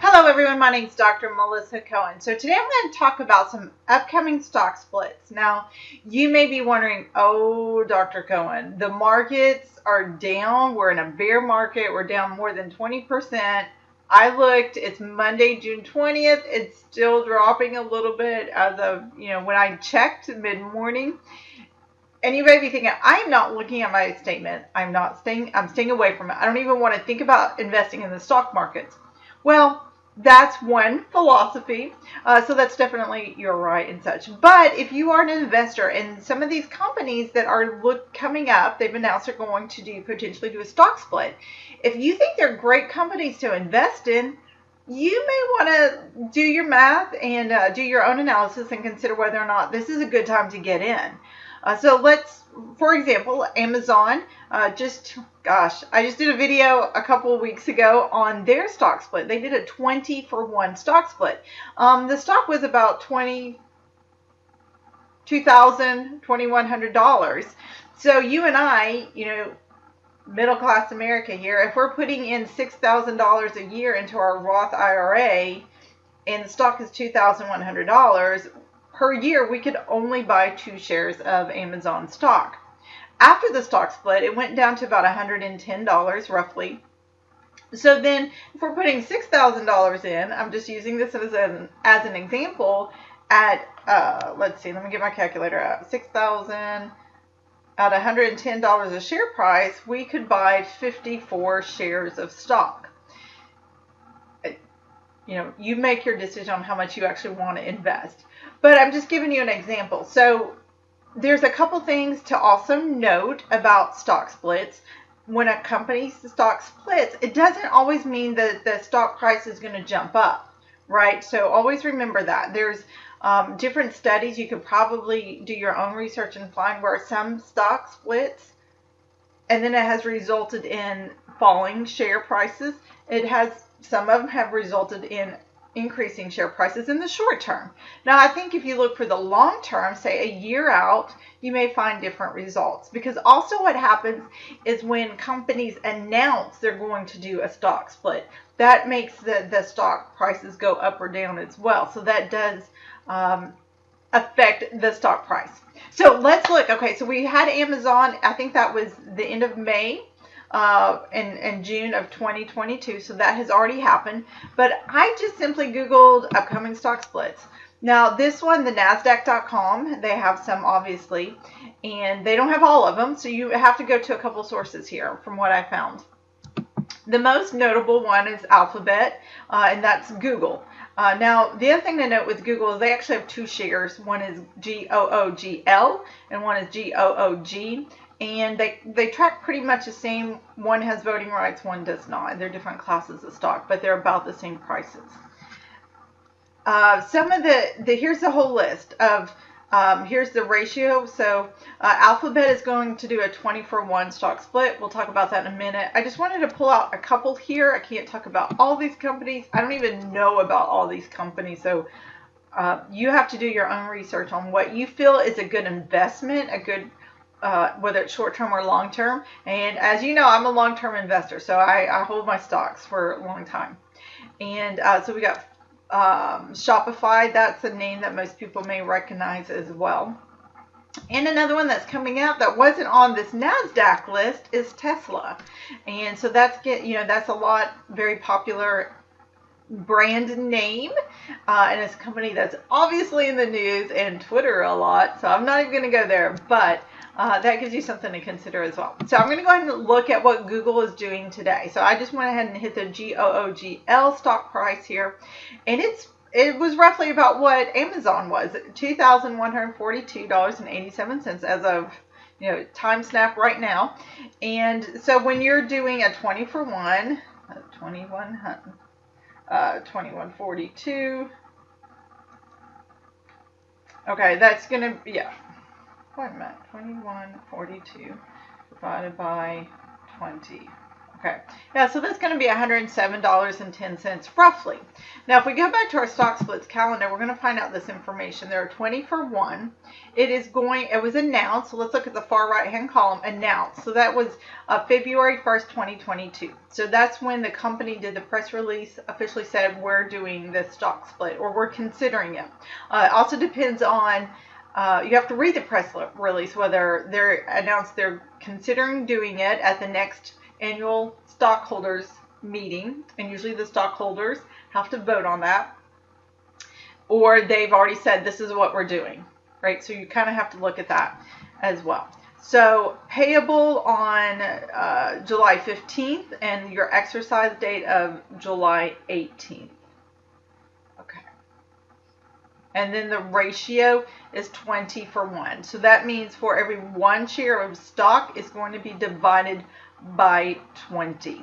Hello everyone, my name is Dr. Melissa Cohen. So today I'm going to talk about some upcoming stock splits. Now, you may be wondering, oh, Dr. Cohen, the markets are down. We're in a bear market. We're down more than 20%. I looked, it's Monday, June 20th. It's still dropping a little bit as of, when I checked mid-morning. And you may be thinking, I'm not looking at my statement. I'm staying away from it. I don't even want to think about investing in the stock markets. Well, that's one philosophy. So that's definitely you're right and such. But if you are an investor in some of these companies that are coming up, they've announced they're going to potentially do a stock split. If you think they're great companies to invest in, you may want to do your math and do your own analysis and consider whether or not this is a good time to get in. For example, Amazon, I just did a video a couple of weeks ago on their stock split. They did a 20-for-1 stock split. The stock was about $2,100. So you and I, middle class America here, if we're putting in $6,000 a year into our Roth IRA and the stock is $2,100, per year, we could only buy 2 shares of Amazon stock. After the stock split, it went down to about $110 roughly. So then, if we're putting $6,000 in, I'm just using this as an example, at, let's see, let me get my calculator out, 6,000 at $110 a share price, we could buy 54 shares of stock. You make your decision on how much you actually want to invest. But I'm just giving you an example. So there's a couple things to also note about stock splits. When a company's stock splits, it doesn't always mean that the stock price is going to jump up, right? So always remember that. There's different studies. You could probably do your own research and find where some stock splits, and then it has resulted in falling share prices. Some of them have resulted in increasing share prices in the short term. Now, I think if you look for the long term, say a year out, you may find different results. Because also what happens is when companies announce they're going to do a stock split, that makes the stock prices go up or down as well. So that does affect the stock price. So let's look. Okay, so we had Amazon. I think that was the end of May. In June of 2022, so that has already happened. But I just simply Googled upcoming stock splits. Now, this one, the NASDAQ.com, they have some obviously, and they don't have all of them, so you have to go to a couple sources here from what I found. The most notable one is Alphabet, and that's Google. Now, the other thing to note with Google is they actually have 2 shares. One is GOOGL and one is GOOG. And they track pretty much the same. One has voting rights, one does not. They're different classes of stock, but they're about the same prices. Some of here's the whole list of, here's the ratio. So Alphabet is going to do a 20-for-1 stock split. We'll talk about that in a minute. I just wanted to pull out a couple here. I can't talk about all these companies. I don't even know about all these companies. So you have to do your own research on what you feel is a good investment, whether it's short-term or long-term. And as you know, I'm a long-term investor, so I hold my stocks for a long time. And so we got Shopify. That's a name that most people may recognize as well. And another one that's coming out that wasn't on this NASDAQ list is Tesla. And so that's a very popular brand name, and it's a company that's obviously in the news and Twitter a lot, so I'm not even going to go there, but that gives you something to consider as well. So I'm going to go ahead and look at what Google is doing today. So I just went ahead and hit the GOOGL stock price here, and it was roughly about what Amazon was, $2,142.87 as of time snap right now. And so when you're doing a 20-for-1, 2142. Okay, that's gonna be, wait a minute, 2142 divided by 20. Okay. Yeah, so that's going to be $107.10 roughly. Now, if we go back to our stock splits calendar, we're going to find out this information. There are 20 for one. It was announced. So let's look at the far right-hand column, announced. So that was February 1st, 2022. So that's when the company did the press release, officially said we're doing this stock split, or we're considering it. It also depends on you have to read the press release whether they're announced they're considering doing it at the next annual stockholders meeting, and usually the stockholders have to vote on that, or they've already said this is what we're doing, right? So you kind of have to look at that as well. So payable on July 15th and your exercise date of July 18th. Okay. And then the ratio is 20 for one. So that means for every one share of stock is going to be divided by 20.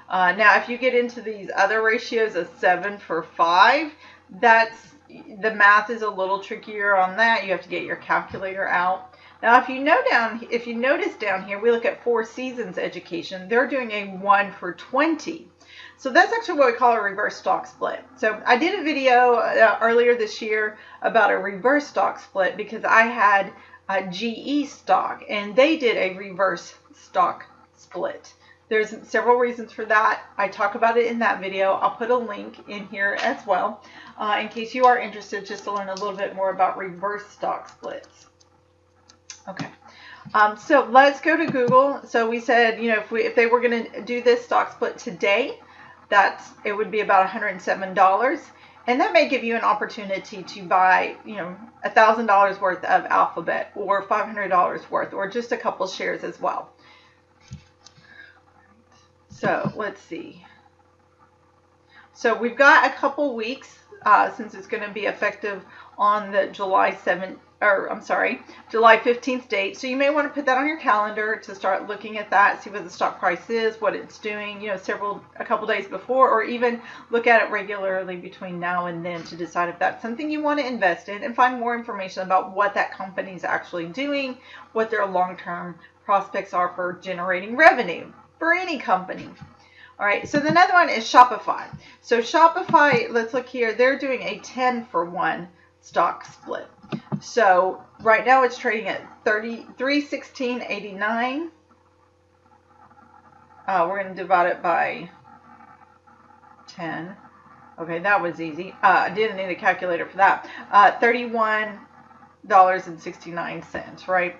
Now, if you get into these other ratios of 7 for 5, the math is a little trickier on that. You have to get your calculator out. Now, if you notice down here, we look at Four Seasons Education. They're doing a 1 for 20. So that's actually what we call a reverse stock split. So I did a video earlier this year about a reverse stock split because I had a GE stock and they did a reverse stock split. There's several reasons for that. I talk about it in that video. I'll put a link in here as well in case you are interested just to learn a little bit more about reverse stock splits. Okay. So let's go to Google. So we said, if they were going to do this stock split today, it would be about $107. And that may give you an opportunity to buy, $1,000 worth of Alphabet or $500 worth or just a couple shares as well. So let's see. So we've got a couple weeks since it's going to be effective on the July 15th date. So you may want to put that on your calendar to start looking at that, see what the stock price is, what it's doing, a couple days before, or even look at it regularly between now and then to decide if that's something you want to invest in and find more information about what that company is actually doing, what their long-term prospects are for generating revenue for any company. All right, so the other one is Shopify. So Shopify, let's look here. They're doing a 10 for 1 stock split. So right now it's trading at $316.89. We're going to divide it by 10. Okay, that was easy. I didn't need a calculator for that. $31.69, right?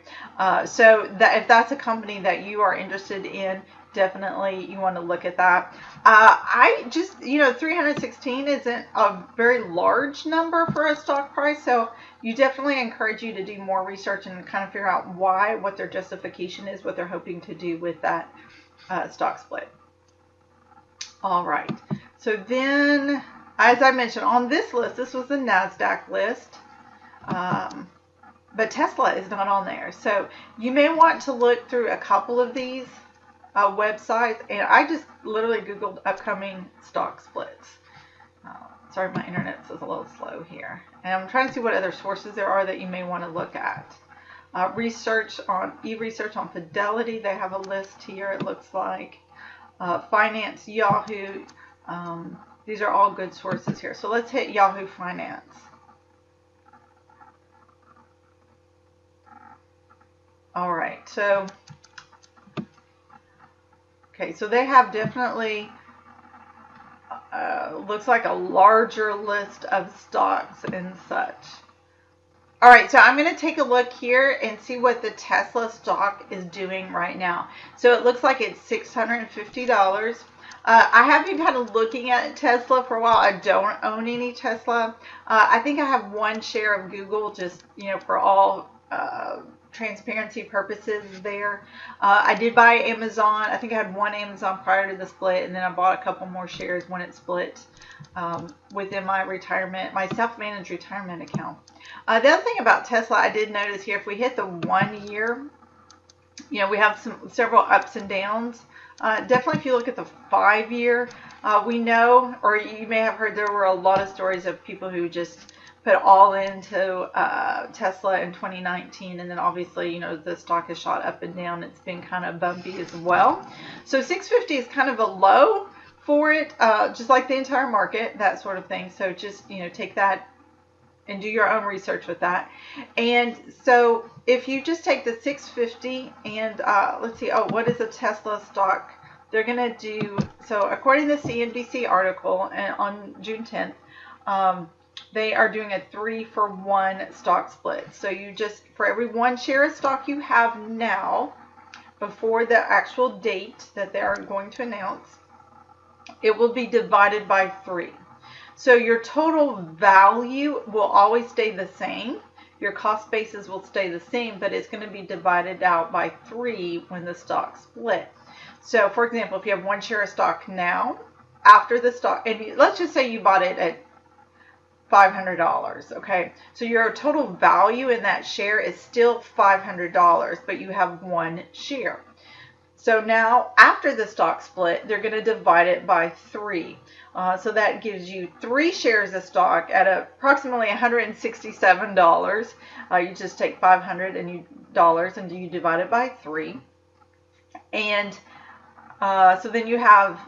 So if that's a company that you are interested in, definitely you want to look at that. I just, 316 isn't a very large number for a stock price, so you definitely encourage you to do more research and kind of figure out what their justification is, what they're hoping to do with that stock split. All right. So then, as I mentioned, on this list, this was the NASDAQ list. But Tesla is not on there. So you may want to look through a couple of these websites. And I just literally Googled upcoming stock splits. Sorry, my internet's a little slow here. And I'm trying to see what other sources there are that you may want to look at. Research on Fidelity. They have a list here, it looks like. Finance, Yahoo. These are all good sources here. So let's hit Yahoo Finance. All right, so they have definitely, looks like a larger list of stocks and such. All right, so I'm going to take a look here and see what the Tesla stock is doing right now. So it looks like it's $650. I have been kind of looking at Tesla for a while. I don't own any Tesla. I think I have one share of Google just, for all transparency purposes there. I did buy Amazon. I think I had one Amazon prior to the split, and then I bought a couple more shares when it split within my self-managed retirement account. The other thing about Tesla, I did notice here, if we hit the 1 year, we have several ups and downs. Definitely if you look at the 5 year, We know, or you may have heard, there were a lot of stories of people who just put all into Tesla in 2019, and then obviously, the stock has shot up and down. It's been kind of bumpy as well. So 650 is kind of a low for it, just like the entire market, that sort of thing. So just, take that and do your own research with that. And so if you just take the 650 and let's see, what is a Tesla stock? They're going to do, so according to the CNBC article on June 10th, they are doing a 3-for-1 stock split. So you just, for every one share of stock you have now, before the actual date that they are going to announce, it will be divided by 3. So your total value will always stay the same. Your cost basis will stay the same, but it's going to be divided out by 3 when the stock split. So for example, if you have one share of stock now, after the stock, and let's just say you bought it at $500, okay? So your total value in that share is still $500, but you have one share. So now, after the stock split, they're going to divide it by 3. So that gives you 3 shares of stock at approximately $167. You just take $500 and you divide it by 3. And so then you have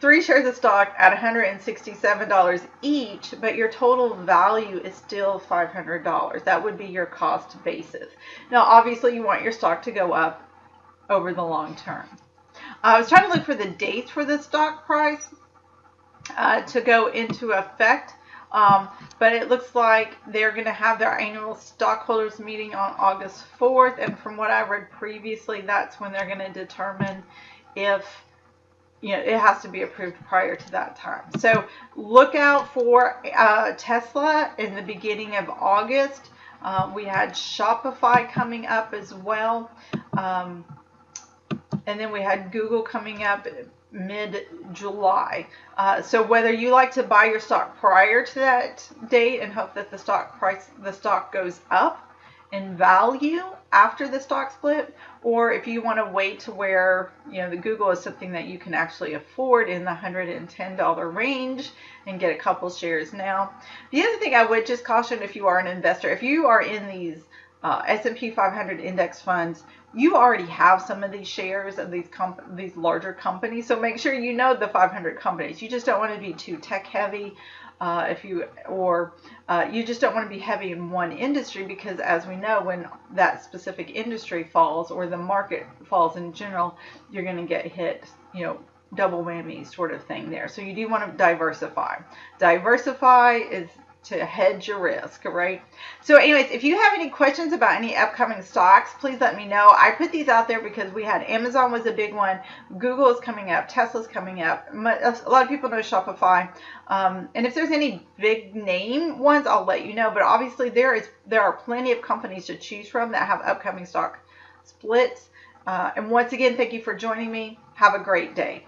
3 shares of stock at $167 each, but your total value is still $500. That would be your cost basis. Now, obviously, you want your stock to go up over the long term. I was trying to look for the dates for the stock price to go into effect, but it looks like they're going to have their annual stockholders meeting on August 4th, and from what I read previously, that's when they're going to determine if it has to be approved prior to that time. So look out for Tesla in the beginning of August. We had Shopify coming up as well. And then we had Google coming up mid-July. So whether you like to buy your stock prior to that date and hope that the stock goes up in value after the stock split, or if you want to wait to where the Google is something that you can actually afford in the $110 range and get a couple shares now. The other thing I would just caution, if you are an investor, if you are in these S&P 500 index funds, you already have some of these shares of these larger companies. So make sure you know the 500 companies. You just don't want to be too tech heavy, you just don't want to be heavy in one industry, because as we know, when that specific industry falls or the market falls in general, you're going to get hit, double whammy sort of thing there. So you do want to diversify. Diversify is to hedge your risk, right? So anyways, if you have any questions about any upcoming stocks, please let me know. I put these out there because we had Amazon was a big one, Google is coming up, Tesla's coming up. A lot of people know Shopify. And if there's any big name ones, I'll let you know. But obviously there are plenty of companies to choose from that have upcoming stock splits. And once again, thank you for joining me. Have a great day.